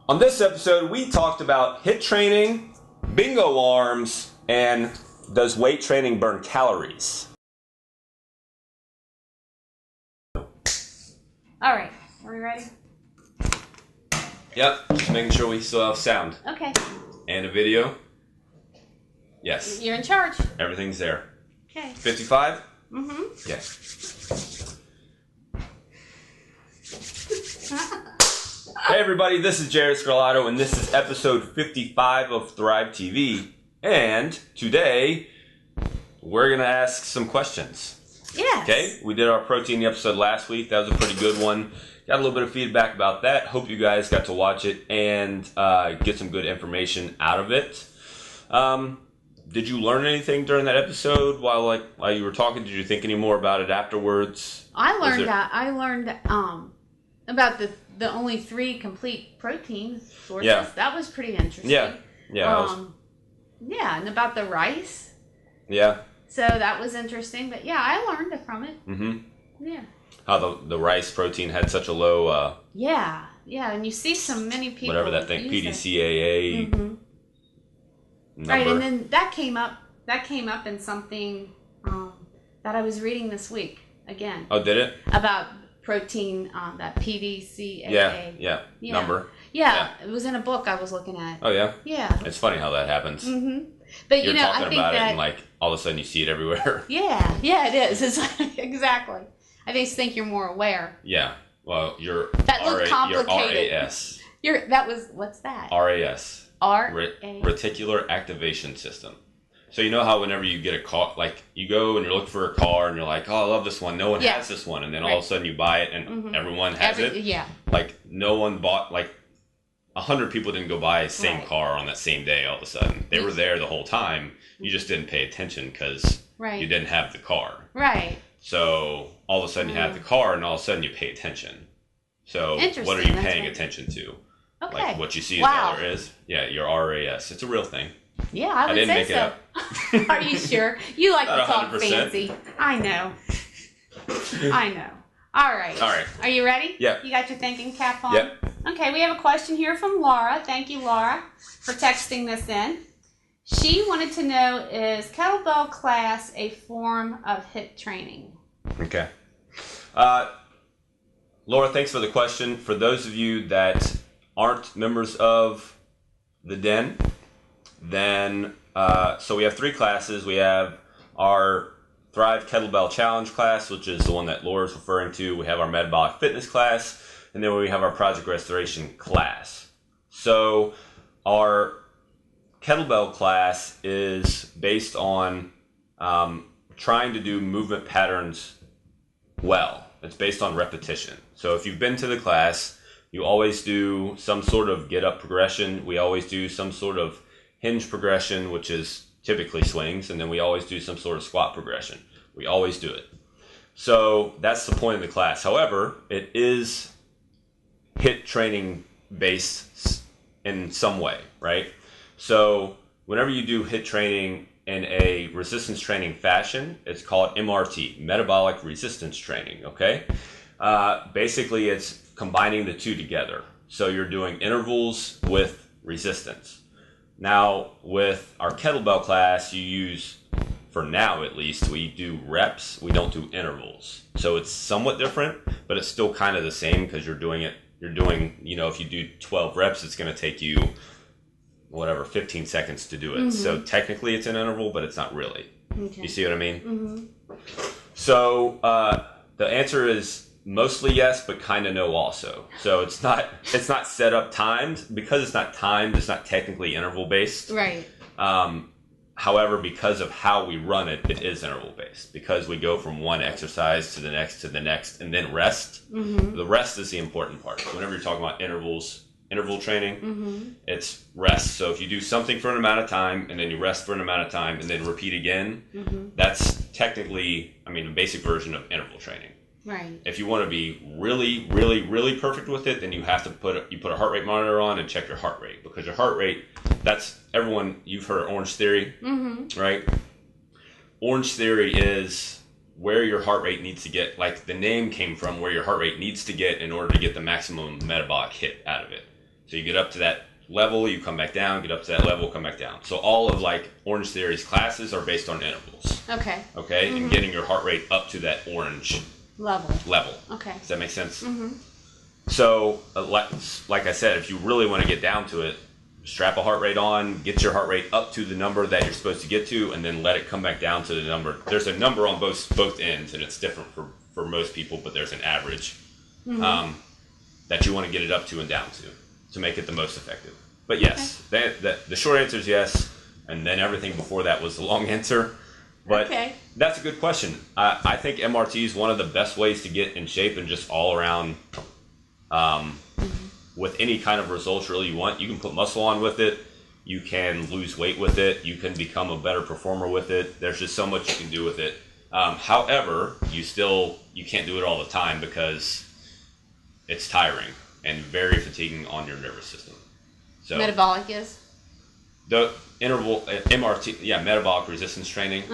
On this episode, we talked about HIIT training, bingo arms, and does weight training burn calories? All right, are we ready? Yep, just making sure we still have sound. Okay. And a video? Yes. You're in charge. Everything's there. Okay. 55? Mm-hmm. Yes. Hey everybody, this is Jared Scarlato, and this is episode 55 of Thrive TV. And today, we're going to ask some questions. Yes. Okay, we did our protein episode last week. That was a pretty good one. Got a little bit of feedback about that. Hope you guys got to watch it and get some good information out of it. Did you learn anything during that episode while you were talking? Did you think any more about it afterwards? I learned about the only 3 complete protein sources. Yeah. That was pretty interesting. Yeah. And about the rice. Yeah. So that was interesting. But yeah, I learned from it. Mm-hmm. Yeah. How the rice protein had such a low Yeah, and you see many people whatever that thing, use PDCAA it. number. Right, and then that came up in something that I was reading this week again. Oh, did it? About protein, that PDCAA. Yeah. Number. Yeah, it was in a book I was looking at. Oh, yeah? Yeah. It's funny how that happens. Mm-hmm. But You're I talking think about that, it and all of a sudden you see it everywhere. Yeah, it is. It's exactly. I think you're more aware. Yeah. Well, you're that looked complicated. You're RAS. What's that? RAS. RAS. Reticular Activation System. So you know how whenever you get a car, you go and you're looking for a car and you're like, oh, I love this one. No one has this one. And then all of a sudden you buy it and everyone has it. Yeah. No one bought, 100 people didn't go buy the same car on that same day all of a sudden. They were there the whole time. You just didn't pay attention because you didn't have the car. Right. So all of a sudden you have the car and all of a sudden you pay attention. So what are you paying attention to? Okay. What you see is all there is. Yeah, your RAS. It's a real thing. Yeah, I would didn't say make so. It up. Are you sure? You like to talk 100%. fancy. I know. All right. Are you ready? Yep. You got your thinking cap on? Yep. Okay, we have a question here from Laura. Thank you, Laura, for texting this in. She wanted to know, is kettlebell class a form of HIIT training? Okay. Laura, thanks for the question. For those of you that aren't members of the Den, then so we have 3 classes. We have our Thrive Kettlebell Challenge class, which is the one that Laura's referring to. We have our Metabolic Fitness class, and then we have our Project Restoration class. So our kettlebell class is based on trying to do movement patterns well. It's based on repetition. So if you've been to the class, you always do some sort of get-up progression. We always do some sort of hinge progression, which is typically swings, and then we always do some sort of squat progression. We always do it. So that's the point of the class. However, it is HIIT training based in some way, right? So whenever you do HIIT training in a resistance training fashion, it's called MRT, Metabolic Resistance Training, okay? Basically, it's combining the two together. So you're doing intervals with resistance. Now, with our kettlebell class, you use, for now at least, we do reps. We don't do intervals. So it's somewhat different, but it's still kind of the same because if you do 12 reps, it's going to take you, 15 seconds to do it. Mm-hmm. So technically it's an interval, but it's not really. Okay. You see what I mean? Mm-hmm. So the answer is mostly yes, but kind of no also. So it's not set up timed. Because it's not timed, it's not technically interval based. Right. However, because of how we run it, it is interval based. Because we go from one exercise to the next, and then rest. Mm-hmm. The rest is the important part. Whenever you're talking about interval training, it's rest. So if you do something for an amount of time, and then you rest for an amount of time, and then repeat again, that's technically, a basic version of interval training. Right. If you want to be really, really, really perfect with it, then you have to put a heart rate monitor on and check your heart rate, because your heart rate, that's everyone, you've heard Orange Theory, right? Orange Theory is where your heart rate needs to get, the name came from where your heart rate needs to get in order to get the maximum metabolic hit out of it. So you get up to that level, you come back down, get up to that level, come back down. So all of like Orange Theory's classes are based on intervals. Okay. Okay, and getting your heart rate up to that orange Level. Okay. Does that make sense? So, like I said, if you really want to get down to it, strap a heart rate on, get your heart rate up to the number that you're supposed to get to, and then let it come back down to the number. There's a number on both ends, and it's different for most people, but there's an average that you want to get it up to and down to make it the most effective. But yes, the short answer is yes, and then everything before that was the long answer. But that's a good question. I think MRT is one of the best ways to get in shape and just all around with any kind of results really you want. You can put muscle on with it. You can lose weight with it. You can become a better performer with it. There's just so much you can do with it. However, you can't do it all the time because it's tiring and very fatiguing on your nervous system. So Metabolic is? the interval MRT, metabolic resistance training.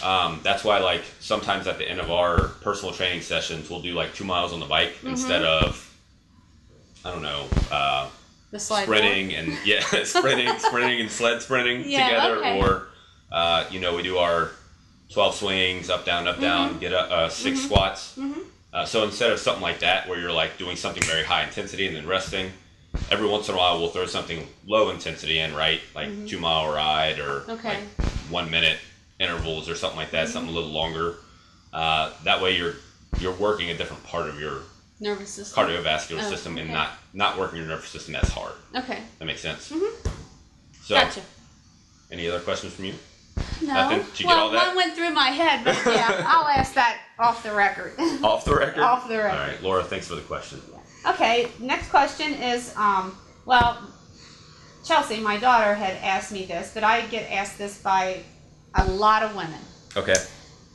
That's why, like, sometimes at the end of our personal training sessions, we'll do like 2 miles on the bike instead of, I don't know, the slide sprinting and sprinting and sled sprinting together, or we do our 12 swings, up down, get a 6 squats. So instead of something like that where you're like doing something very high intensity and then resting, every once in a while we'll throw something low intensity in, right? Like 2 mile ride or like 1 minute intervals or something like that, something a little longer. That way you're working a different part of your nervous system, cardiovascular system, and not working your nervous system as hard. Okay. That makes sense. So, gotcha. Any other questions from you? No. Nothing? Did you get all that? One went through my head, but yeah, I'll ask that off the record. Off the record? Off the record. All right, Laura, thanks for the question. Okay, next question is, Chelsea, my daughter, had asked me this, but I get asked this by a lot of women. Okay.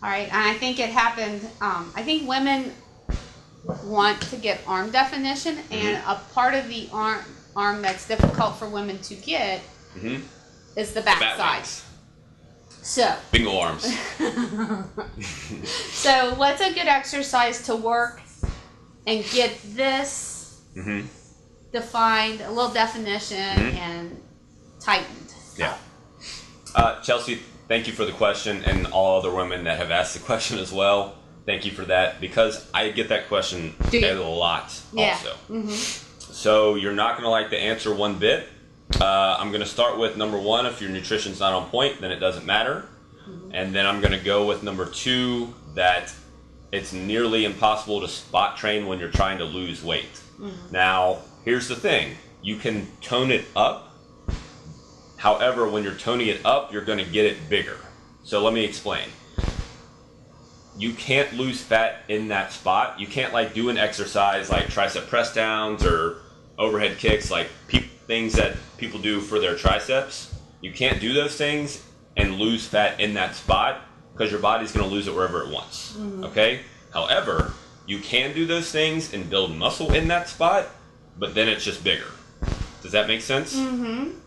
All right, and I think it happened, I think women want to get arm definition, and a part of the arm that's difficult for women to get is the back side. So bingo arms. So what's a good exercise to work and get this defined, a little definition and tightened? Yeah. Chelsea, thank you for the question, and all other women that have asked the question as well. Thank you for that, because I get that question a lot also. So you're not going to like the answer one bit. I'm going to start with number 1. If your nutrition's not on point, then it doesn't matter. And then I'm going to go with number 2, that it's nearly impossible to spot train when you're trying to lose weight. Now, here's the thing. You can tone it up. However, when you're toning it up, you're going to get it bigger. So let me explain. You can't lose fat in that spot. You can't like do an exercise like tricep press downs or overhead kicks, like things that people do for their triceps. You can't do those things and lose fat in that spot, because your body's going to lose it wherever it wants. Okay? However, you can do those things and build muscle in that spot, but then it's just bigger. Does that make sense?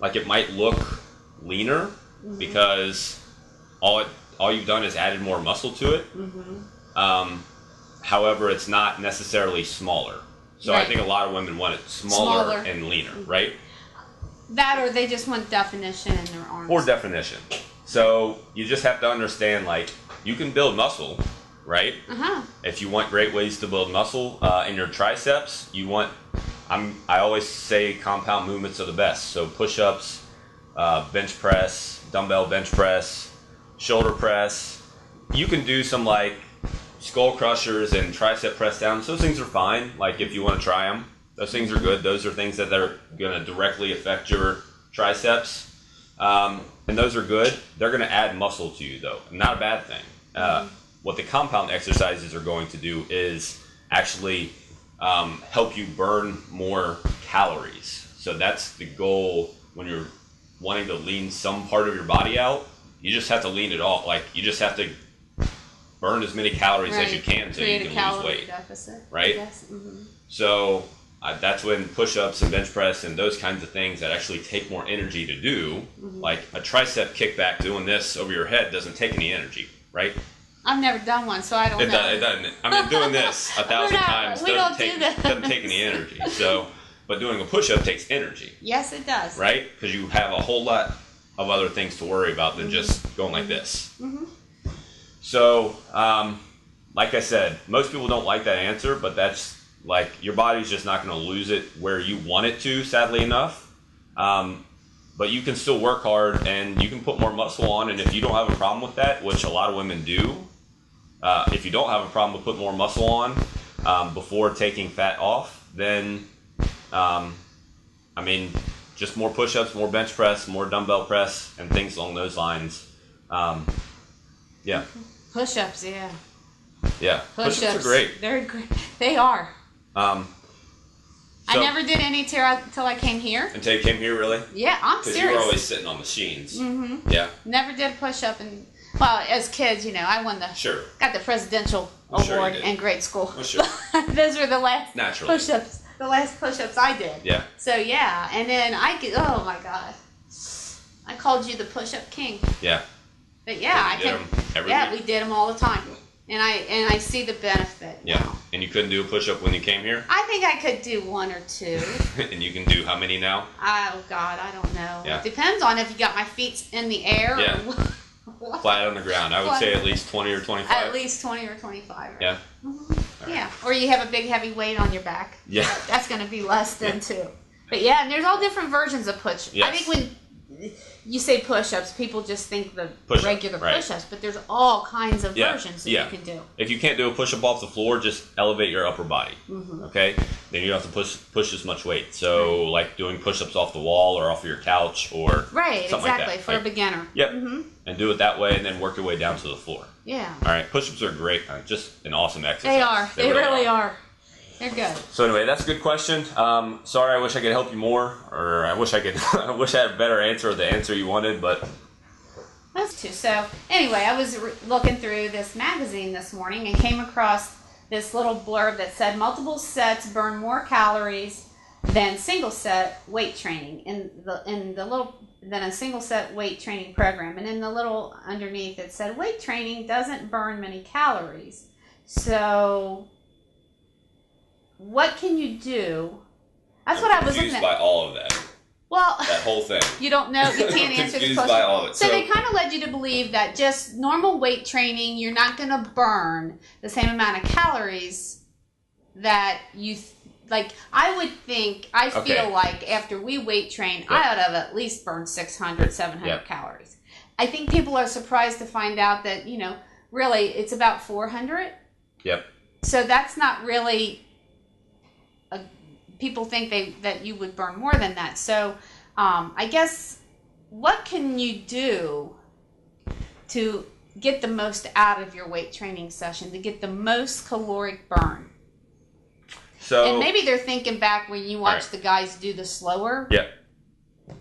Like, it might look leaner because all you've done is added more muscle to it. However, it's not necessarily smaller. So I think a lot of women want it smaller and leaner, right? That, or they just want definition in their arms. Or definition. So you just have to understand, like, you can build muscle, right? If you want great ways to build muscle in your triceps, I always say compound movements are the best. So push-ups, bench press, dumbbell bench press, shoulder press. You can do some like skull crushers and tricep press downs. Those things are fine. Like, if you want to try them, those things are good. Those are things that are going to directly affect your triceps. And those are good. They're going to add muscle to you, though. Not a bad thing. What the compound exercises are going to do is actually help you burn more calories. So that's the goal when you're wanting to lean some part of your body out. You just have to lean it off. Like, you just have to burn as many calories as you can so you can lose weight. Deficit, right? So that's when push-ups and bench press and those kinds of things that actually take more energy to do, like a tricep kickback, doing this over your head doesn't take any energy, right? I've never done one, so I don't know. It doesn't. I mean, doing this 1,000 times doesn't take any energy. So But doing a push-up takes energy, Yes, it does. right? Because you have a whole lot of other things to worry about than just going like this. So, like I said, most people don't like that answer, but that's like your body's just not going to lose it where you want it to, sadly enough. But you can still work hard and you can put more muscle on. And if you don't have a problem with that, which a lot of women do, if you don't have a problem with putting more muscle on before taking fat off, then I mean, just more push-ups, more bench press, more dumbbell press, and things along those lines. Yeah. Push-ups, yeah. Yeah. Push-ups are great. They're great. They are. So, I never did any till I came here. Until you came here, really? Yeah, I'm serious. Because you were always sitting on machines. Yeah. Never did a push-up, and well, as kids, you know, I won got the presidential award in grade school. Well, sure. Those were the last Naturally. push-ups. The last push-ups I did. Yeah. So yeah, and then oh my God, I called you the push-up king. Yeah. But yeah, I did can. them every Yeah, week. we did them all the time, and I see the benefit. Yeah. Now. And you couldn't do a push-up when you came here? I think I could do one or two. And you can do how many now? Oh God, I don't know. Yeah. It depends on if you got my feet in the air. Yeah. Or what. Flat on the ground. I would say at least 20 or 25. At least 20 or 25. Right? Yeah. Yeah. Or you have a big heavy weight on your back. Yeah. That's going to be less than two. But yeah, and there's all different versions of push. Yes. I think when you say push-ups, people just think the Push-up, regular right. push-ups, but there's all kinds of versions that you can do. If you can't do a push-up off the floor, just elevate your upper body. Okay? Then you don't have to push as much weight. So, like doing push-ups off the wall or off of your couch or Right, something exactly, like that. for a beginner. Yep. And do it that way and then work your way down to the floor. Yeah. All right. Push-ups are great. Just an awesome exercise. They are. They really are. They're good. So anyway, that's a good question. Sorry, I wish I could help you more, or I wish I could. I wish I had a better answer, or the answer you wanted, but That's too. So anyway, I was looking through this magazine this morning and came across this little blurb that said multiple sets burn more calories than single set weight training than a single set weight training program. And in the little underneath it said weight training doesn't burn many calories. So what can you do? That's what I was looking confused at. by all of that. Well, That whole thing. you don't know. You can't answer this Confused question. by all of it. So they kind of led you to believe that just normal weight training, you're not going to burn the same amount of calories that you like. I would think. I feel like after we weight train, I ought to have at least burned 600, 700 calories. I think people are surprised to find out that really it's about 400. Yep. So that's not really. People think that you would burn more than that. So I guess what can you do to get the most out of your weight training session, to get the most caloric burn? So And maybe they're thinking back when you watch the guys do the slower. Yep.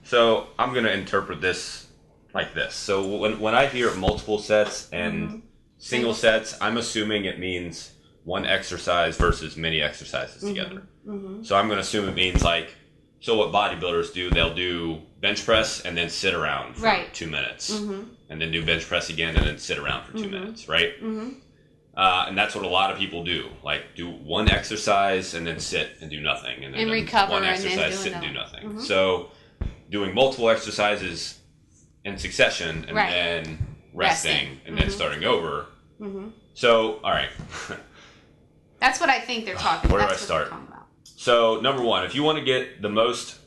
So I'm going to interpret this like this. So when I hear multiple sets and single sets, I'm assuming it means one exercise versus many exercises together. So I'm going to assume it means so what bodybuilders do, they'll do bench press and then sit around for 2 minutes. And then do bench press again and then sit around for 2 minutes, right? And that's what a lot of people do. Do one exercise and then sit and do nothing. And then recover one and then exercise, do sit and do another. nothing. So doing multiple exercises in succession and then resting and then starting over. So, all right. That's what I think they're talking about. Where do I start? So, number one, if you want to get the most,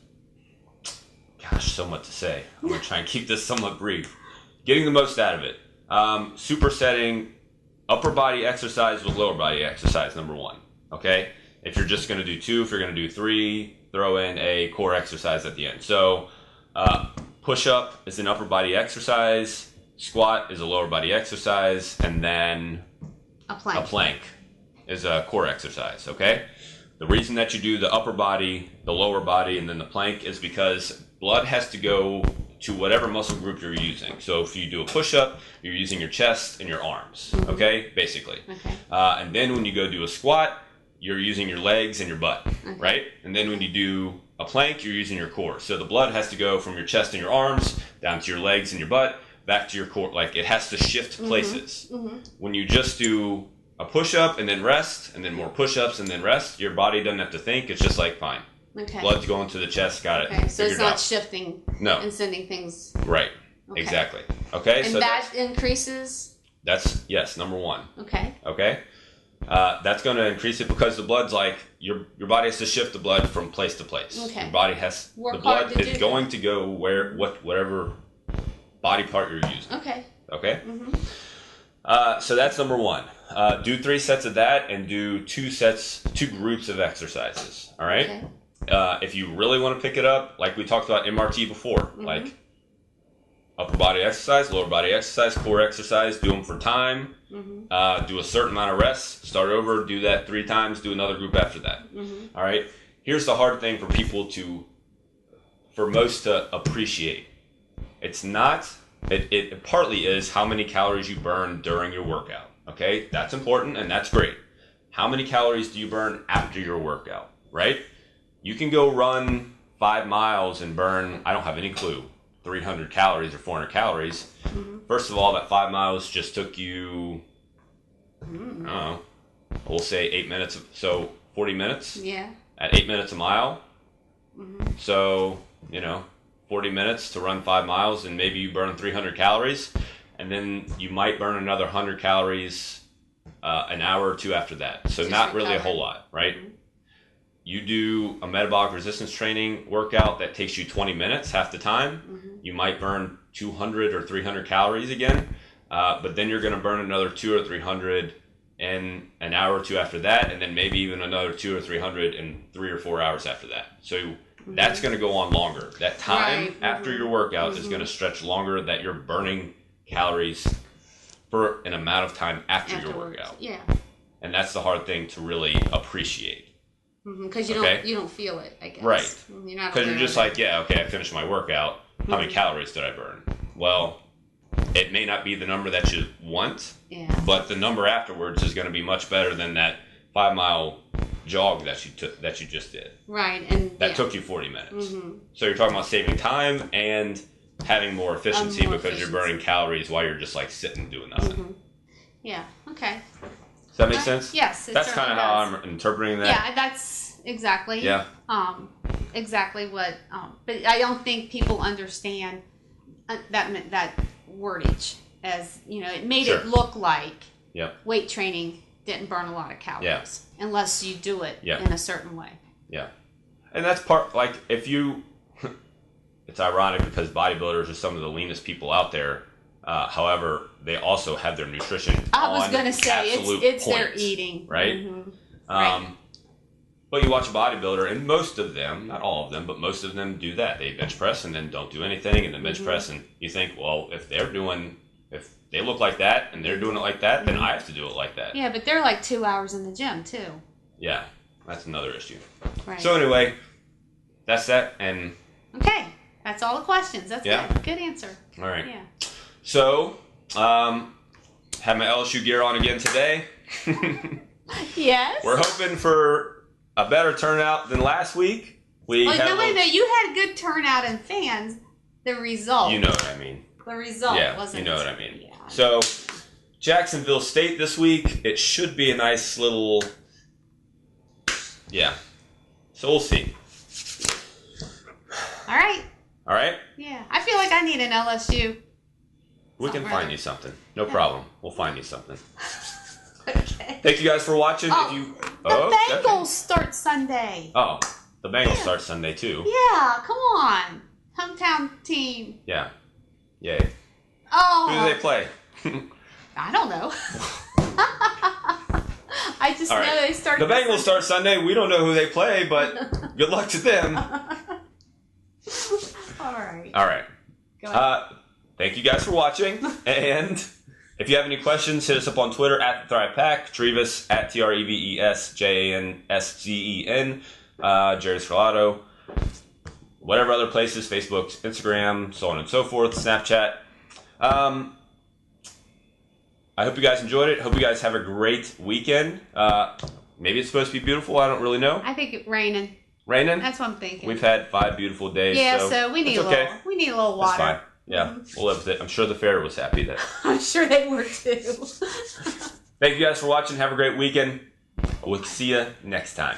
so much to say. I'm going to try and keep this somewhat brief. Getting the most out of it. Supersetting upper body exercise with lower body exercise, number one. Okay? If you're just going to do 2, if you're going to do 3, throw in a core exercise at the end. So, push up is an upper body exercise, squat is a lower body exercise, and then A plank is a core exercise, okay? The reason that you do the upper body, the lower body, and then the plank is because blood has to go to whatever muscle group you're using. So if you do a push-up, you're using your chest and your arms, okay? Basically. Okay. And then when you go do a squat, you're using your legs and your butt, right? And then when you do a plank, you're using your core. So the blood has to go from your chest and your arms down to your legs and your butt, back to your core. It has to shift places. When you just do a push-up and then rest, and then more push-ups and then rest, your body doesn't have to think. It's just fine. Okay. Blood's going to the chest. Got it. Okay, so it's Figured not out. shifting No. and sending things. Right. Okay. Exactly. Okay. And So that increases. that's yes, number one. Okay. Okay. That's going to increase it because the blood's like your body has to shift the blood from place to place. Okay. Your body has Work the blood hard to is do going that. to go whatever body part you're using. Okay. Okay. Mm-hmm. So that's number one. Do 3 sets of that and do 2 groups of exercises. All right. Okay. If you really want to pick it up, like we talked about MRT before, like upper body exercise, lower body exercise, core exercise, do them for time. Do a certain amount of rest, start over, do that 3 times, do another group after that. All right. Here's the hard thing for people for most to appreciate. It's not, it partly is how many calories you burn during your workout. Okay. That's important and that's great. How many calories do you burn after your workout, right? You can go run 5 miles and burn, I don't have any clue, 300 calories or 400 calories. First of all, that 5 miles just took you, I don't know, we'll say 8 minutes, so 40 minutes. Yeah. At 8 minutes a mile. So, 40 minutes to run 5 miles and maybe you burn 300 calories. And then you might burn another 100 calories an hour or 2 after that. So Just not really a recover. whole lot, right? You do a metabolic resistance training workout that takes you 20 minutes, half the time. You might burn 200 or 300 calories again, but then you're going to burn another 200 or 300 in an hour or 2 after that, and then maybe even another 200 or 300 in 3 or 4 hours after that. So that's going to go on longer. That time Right. after your workout is going to stretch longer, that you're burning calories for an amount of time after your Afterwards. workout. Yeah. And that's the hard thing to really appreciate. Because Okay. you don't feel it, I guess. Right. You're not Because you're aware just of like, yeah, okay, I finished my workout. How many calories did I burn? Well, it may not be the number that you want, it. Yeah. but the number afterwards is going to be much better than that 5-mile jog that you just did. Right. And That yeah. took you 40 minutes. So you're talking about saving time and having more efficiency More because you're efficiency. burning calories while you're just like sitting doing nothing. Yeah. Okay. Does that make sense? Yes. It That's kind certainly of how does. I'm interpreting that. Yeah, that's exactly. Yeah. Exactly what. But I don't think people understand that wordage as it made Sure. it look like Yep. weight training didn't burn a lot of calories unless you do it Yeah. in a certain way. Yeah. And that's part, like, if you, it's ironic because bodybuilders are some of the leanest people out there. However, they also have their nutrition I was on going to say absolute it's their points, eating. right? Mhm. Right. But you watch a bodybuilder, and most of them, not all of them, but most of them do that. They bench press and then don't do anything, and then bench press, and you think, well, if they look like that and they're doing it like that, then I have to do it like that. Yeah, but they're like 2 hours in the gym too. Yeah, that's another issue. Right. So anyway, that's that, and Okay, that's all the questions. That's Yeah. good. Good answer. all right. Yeah. So, had my LSU gear on again today. Yes. We're hoping for a better turnout than last week. We Well, had no, a wait a little- minute. You had good turnout in fans. The result. You know what I mean. The result Yeah, wasn't. you know what I mean. Yeah. So, Jacksonville State this week. It should be a nice little. Yeah. So we'll see. All right. All right. Yeah. I feel like I need an LSU. We can Somewhere. find you something. No problem. We'll find you something. Okay. Thank you guys for watching. Oh, if you The okay. Bengals start Sunday. Oh, the Bengals start Sunday too. Yeah. Come on. Hometown team. Yeah. Yay. Oh. Who do they play? I don't know. I just All know right. they start. The Bengals start Sunday. We don't know who they play, but good luck to them. All right. All right. Go ahead. Thank you guys for watching. And if you have any questions, hit us up on Twitter at the Thrive Pack, Trevis at TREVESJANSGEN, Jerry Scrolato, whatever other places, Facebook, Instagram, so on and so forth, Snapchat. I hope you guys enjoyed it. Hope you guys have a great weekend. Maybe it's supposed to be beautiful. I don't really know. I think it's raining. Raining? That's what I'm thinking. We've had 5 beautiful days. Yeah, so we need it's a okay. little. We need a little That's water. fine. Yeah, we'll live with it. I'm sure the fair was happy that. I'm sure they were too. Thank you guys for watching. Have a great weekend. We'll see you next time.